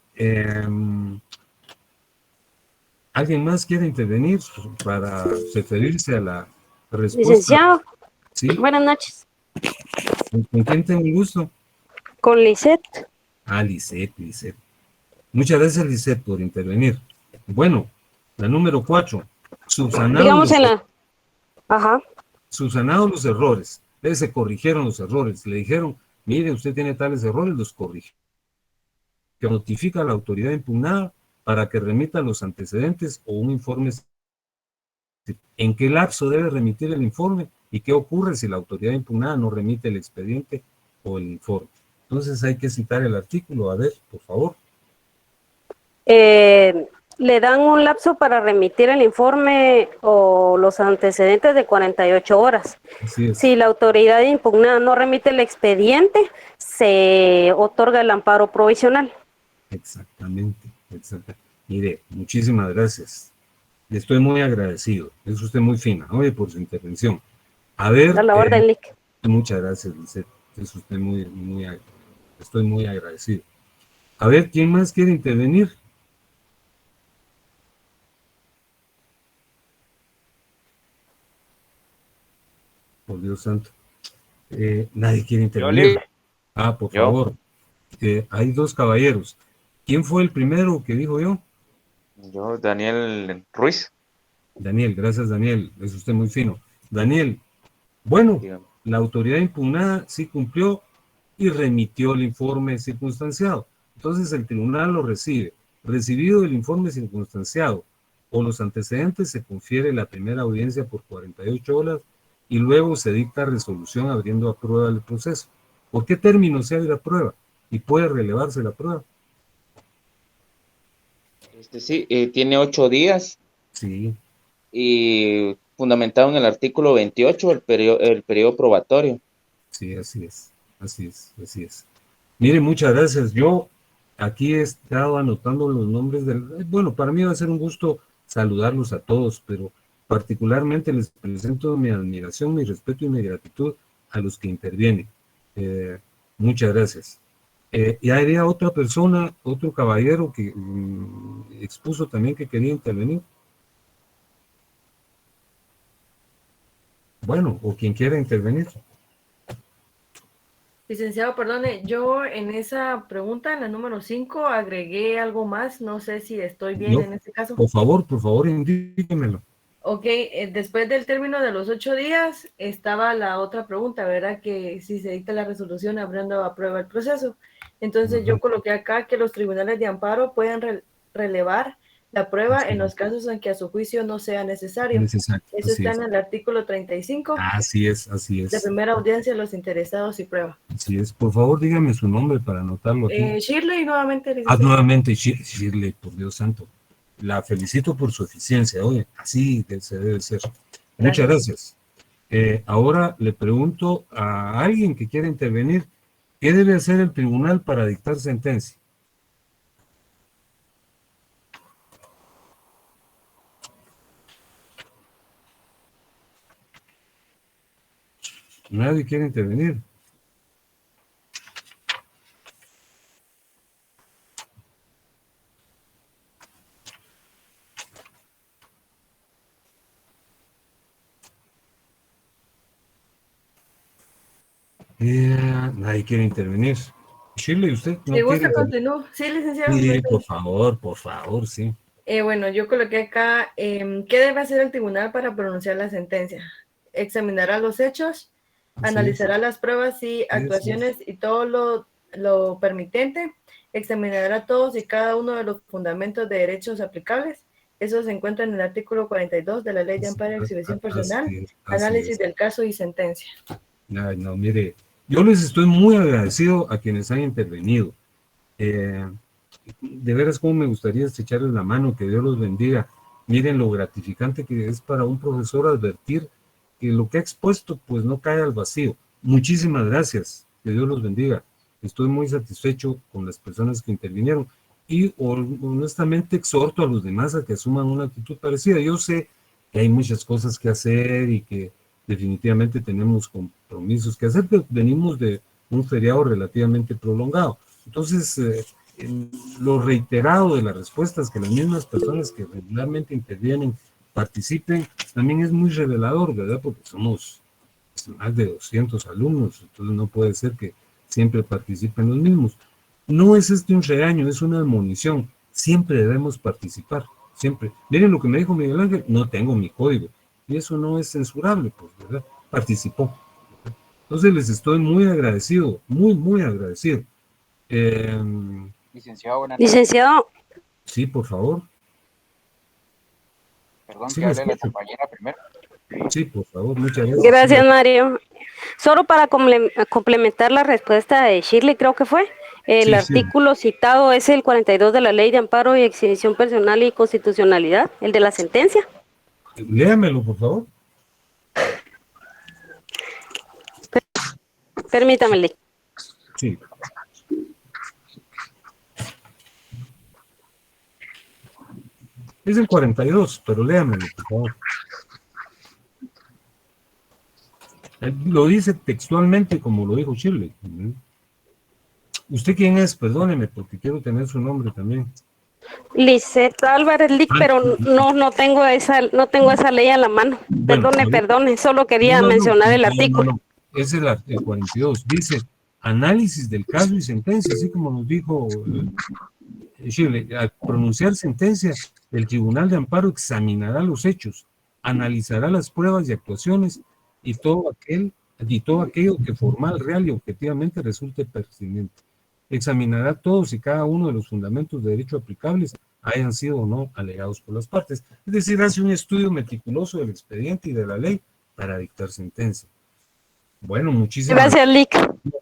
¿alguien más quiere intervenir para referirse a la respuesta? Licenciado, ¿Sí? Buenas noches. ¿Con quién tengo el gusto? Con Lisette. Lisette. Muchas gracias, Lisette, por intervenir. Bueno, la número 4. Digamos en la... Ajá. Subsanados los errores. Se corrigieron los errores. Le dijeron, mire, usted tiene tales errores, los corrige. Que notifica a la autoridad impugnada para que remita los antecedentes o un informe. ¿En qué lapso debe remitir el informe? ¿Y qué ocurre si la autoridad impugnada no remite el expediente o el informe? Entonces hay que citar el artículo. A ver, por favor. Le dan un lapso para remitir el informe o los antecedentes de 48 horas. Así es. Si la autoridad impugnada no remite el expediente, se otorga el amparo provisional. Exactamente, exactamente. Mire, muchísimas gracias. Le estoy muy agradecido. Es usted muy fina, oye, por su intervención. A ver. A la orden, Lic. Muchas gracias, Lisette. Es usted estoy muy agradecido. A ver, ¿quién más quiere intervenir? Por Dios santo. Nadie quiere intervenir. Por favor. Hay dos caballeros. ¿Quién fue el primero que dijo yo? Yo, Daniel Ruiz. Daniel, gracias Daniel. Es usted muy fino. Daniel, bueno, dígame. La autoridad impugnada sí cumplió y remitió el informe circunstanciado. Entonces el tribunal lo recibe. Recibido el informe circunstanciado o los antecedentes, se confiere la primera audiencia por 48 horas y luego se dicta resolución abriendo a prueba el proceso. ¿Por qué término se abre a prueba? ¿Y puede relevarse la prueba? Sí, tiene 8 días. Sí. Y fundamentado en el artículo 28, el periodo probatorio. Sí, así es. Mire, muchas gracias. Yo aquí he estado anotando los nombres bueno, para mí va a ser un gusto saludarlos a todos, pero particularmente les presento mi admiración, mi respeto y mi gratitud a los que intervienen. Muchas gracias. Y había otra persona, otro caballero que expuso también que quería intervenir. Bueno, o quien quiera intervenir. Licenciado, perdone, yo en esa pregunta, en la número 5, agregué algo más, no sé si estoy bien en este caso. Por favor, indíquemelo. Ok, después del término de los 8 días, estaba la otra pregunta, ¿verdad? Que si se dicta la resolución abriendo a prueba el proceso. Entonces yo coloqué acá que los tribunales de amparo pueden relevar la prueba en los casos en que a su juicio no sea necesario. Eso está en el artículo 35. Así es. De primera audiencia, los interesados y prueba. Así es. Por favor, dígame su nombre para anotarlo aquí. Shirley, nuevamente. Nuevamente, Shirley, por Dios santo. La felicito por su eficiencia, oye, así se debe ser. Muchas gracias. Ahora le pregunto a alguien que quiera intervenir, ¿qué debe hacer el tribunal para dictar sentencia? Nadie quiere intervenir. Nadie quiere intervenir. Shirley, ¿usted no quiere? gusta continúo? Sí, licenciado. Sí, por favor, sí. Bueno, yo coloqué acá, ¿qué debe hacer el tribunal para pronunciar la sentencia? Examinará los hechos, analizará las pruebas y actuaciones y todo lo permitente, examinará todos y cada uno de los fundamentos de derechos aplicables. Eso se encuentra en el artículo 42 de la Ley de Amparo y Exhibición Personal, análisis del caso y sentencia. Ay, no, mire, yo les estoy muy agradecido a quienes han intervenido. De veras, como me gustaría estrecharles la mano, que Dios los bendiga. Miren lo gratificante que es para un profesor advertir que lo que ha expuesto pues no cae al vacío. Muchísimas gracias, que Dios los bendiga. Estoy muy satisfecho con las personas que intervinieron y honestamente exhorto a los demás a que asuman una actitud parecida. Yo sé que hay muchas cosas que hacer y que definitivamente tenemos compromisos que hacer, pero venimos de un feriado relativamente prolongado. Entonces, lo reiterado de las respuestas, que las mismas personas que regularmente intervienen participen, también es muy revelador, ¿verdad? Porque somos más de 200 alumnos, entonces no puede ser que siempre participen los mismos. No es un regaño, es una admonición. Siempre debemos participar, siempre. Miren lo que me dijo Miguel Ángel, no tengo mi código. Y eso no es censurable, pues, ¿verdad? Participó. Entonces les estoy muy agradecido, muy agradecido. Licenciado, buenas tardes. Licenciado, Sí, por favor. Perdón, Sí, que le hable la escucho. compañera primero. Sí, por favor, muchas gracias. Gracias, Mario. Solo para complementar la respuesta de Shirley, creo que fue. El Sí, sí. artículo citado es el 42 de la Ley de Amparo y Exhibición Personal y Constitucionalidad, el de la sentencia. Léamelo, por favor. Permítame leer. Sí. Es el 42, pero léamelo, por favor. Lo dice textualmente como lo dijo Shirley. ¿Usted quién es? Perdóneme, porque quiero tener su nombre también. Lisette Álvarez Lic, pero no tengo esa ley a la mano. Bueno, Perdone, solo quería no, mencionar el artículo. no. Es el 42. Dice, análisis del caso y sentencia, así como nos dijo Shirley, al pronunciar sentencia, el Tribunal de Amparo examinará los hechos, analizará las pruebas y actuaciones y todo aquello que formal, real y objetivamente resulte pertinente. Examinará todos y cada uno de los fundamentos de derecho aplicables, hayan sido o no alegados por las partes. Es decir, hace un estudio meticuloso del expediente y de la ley para dictar sentencia. Bueno, muchísimas gracias, Lic.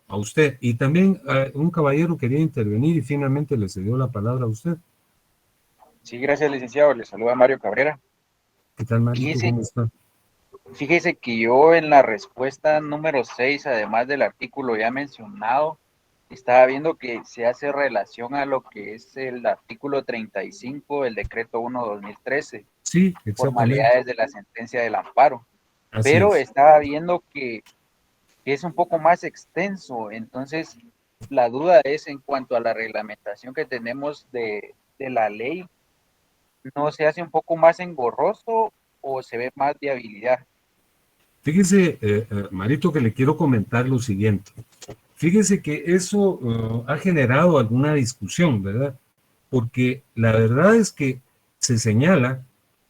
A usted. Y también un caballero quería intervenir y finalmente le cedió la palabra a usted. Sí, gracias, licenciado. Le saluda Mario Cabrera. ¿Qué tal, Mario? ¿Cómo está? Fíjese que yo en la respuesta número 6, además del artículo ya mencionado, estaba viendo que se hace relación a lo que es el artículo 35 del decreto 1/2013. Sí, exactamente. Formalidades de la sentencia del amparo. Así pero es. estaba viendo que es un poco más extenso, entonces la duda es en cuanto a la reglamentación que tenemos de la ley, ¿no se hace un poco más engorroso o se ve más viabilidad? Fíjese, Marito, que le quiero comentar lo siguiente. Fíjese que eso ha generado alguna discusión, ¿verdad? Porque la verdad es que se señala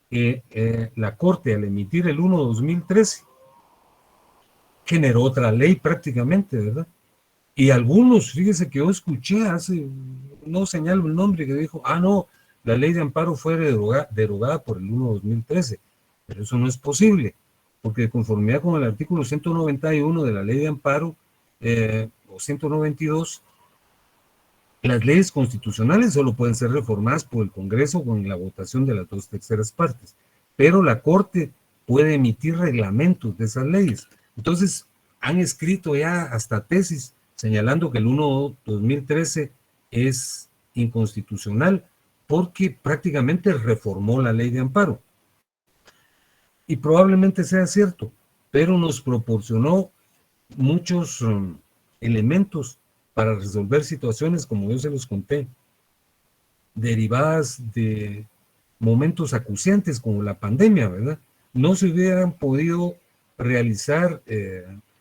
que la Corte, al emitir el 1/2013, generó otra ley prácticamente, ¿verdad? Y algunos, fíjese que yo escuché no señalo el nombre, que dijo, no, la ley de amparo fue derogada por el 1/2013, pero eso no es posible, porque de conformidad con el artículo 191 de la ley de amparo, o 192, las leyes constitucionales solo pueden ser reformadas por el Congreso con la votación de las 2/3 partes, pero la Corte puede emitir reglamentos de esas leyes. Entonces, han escrito ya hasta tesis señalando que el 1/2013 es inconstitucional porque prácticamente reformó la ley de amparo. Y probablemente sea cierto, pero nos proporcionó muchos elementos para resolver situaciones, como yo se los conté, derivadas de momentos acuciantes como la pandemia, ¿verdad? No se hubieran podido realizar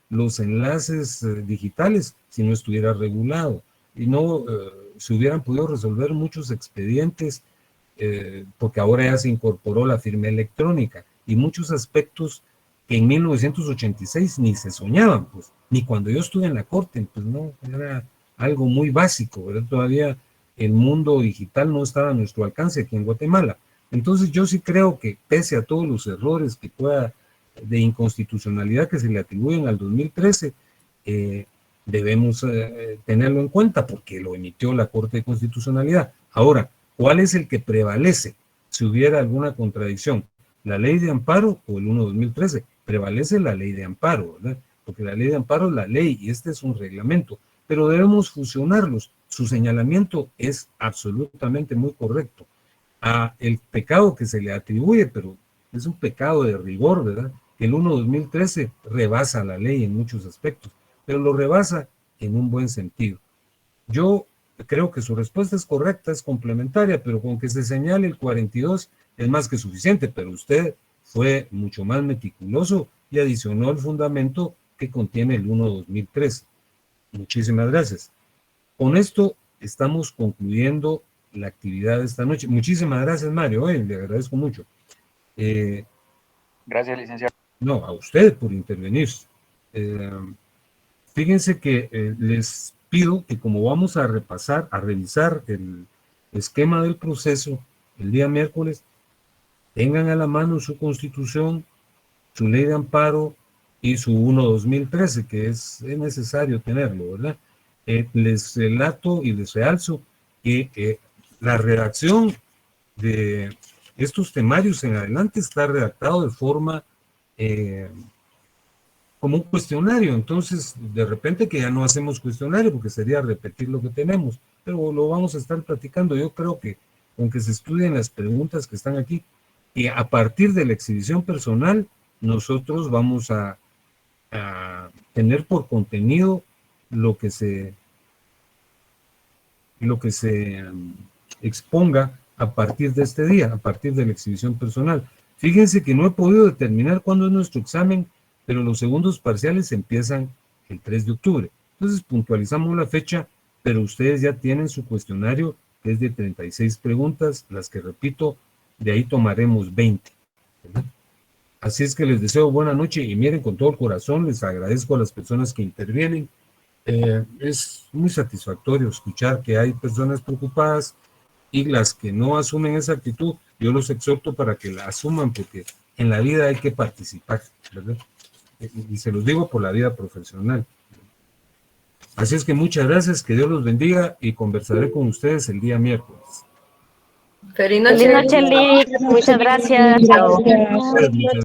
los enlaces digitales si no estuviera regulado, y no se hubieran podido resolver muchos expedientes porque ahora ya se incorporó la firma electrónica y muchos aspectos que en 1986 ni se soñaban, pues, ni cuando yo estuve en la Corte, pues no, era algo muy básico, ¿verdad? Todavía el mundo digital no estaba a nuestro alcance aquí en Guatemala. Entonces yo sí creo que pese a todos los errores que pueda de inconstitucionalidad que se le atribuyen al 2013, debemos tenerlo en cuenta porque lo emitió la Corte de Constitucionalidad. Ahora, ¿cuál es el que prevalece si hubiera alguna contradicción? ¿La ley de amparo o el 1/2013? Prevalece la ley de amparo, ¿verdad? Porque la ley de amparo es la ley y este es un reglamento, pero debemos fusionarlos. Su señalamiento es absolutamente muy correcto. El pecado que se le atribuye, pero es un pecado de rigor, ¿verdad? El 1/2013 rebasa la ley en muchos aspectos, pero lo rebasa en un buen sentido. Yo creo que su respuesta es correcta, es complementaria, pero con que se señale el 42 es más que suficiente, pero usted fue mucho más meticuloso y adicionó el fundamento que contiene el 1/2013. Muchísimas gracias. Con esto estamos concluyendo la actividad de esta noche. Muchísimas gracias, Mario, le agradezco mucho. Gracias, licenciado. No, a usted por intervenir. Fíjense que les pido que como vamos a revisar esquema del proceso el día miércoles, tengan a la mano su constitución, su ley de amparo y su 1/2013, que es necesario tenerlo, ¿verdad? Les relato y les realzo que la redacción de estos temarios en adelante está redactado de forma como un cuestionario. Entonces, de repente que ya no hacemos cuestionario porque sería repetir lo que tenemos, pero lo vamos a estar platicando. Yo creo que aunque se estudien las preguntas que están aquí, y a partir de la exhibición personal, nosotros vamos a tener por contenido lo que se exponga a partir de este día, a partir de la exhibición personal. Fíjense que no he podido determinar cuándo es nuestro examen, pero los segundos parciales empiezan el 3 de octubre. Entonces puntualizamos la fecha, pero ustedes ya tienen su cuestionario, que es de 36 preguntas, las que repito, de ahí tomaremos 20. ¿verdad? Así es que les deseo buena noche y miren, con todo el corazón, les agradezco a las personas que intervienen. Es muy satisfactorio escuchar que hay personas preocupadas y las que no asumen esa actitud, yo los exhorto para que la asuman, porque en la vida hay que participar, ¿verdad? Y se los digo por la vida profesional. Así es que muchas gracias, que Dios los bendiga y conversaré con ustedes el día miércoles. Feliz Feliz noche, Lick. Muchas gracias. Muchas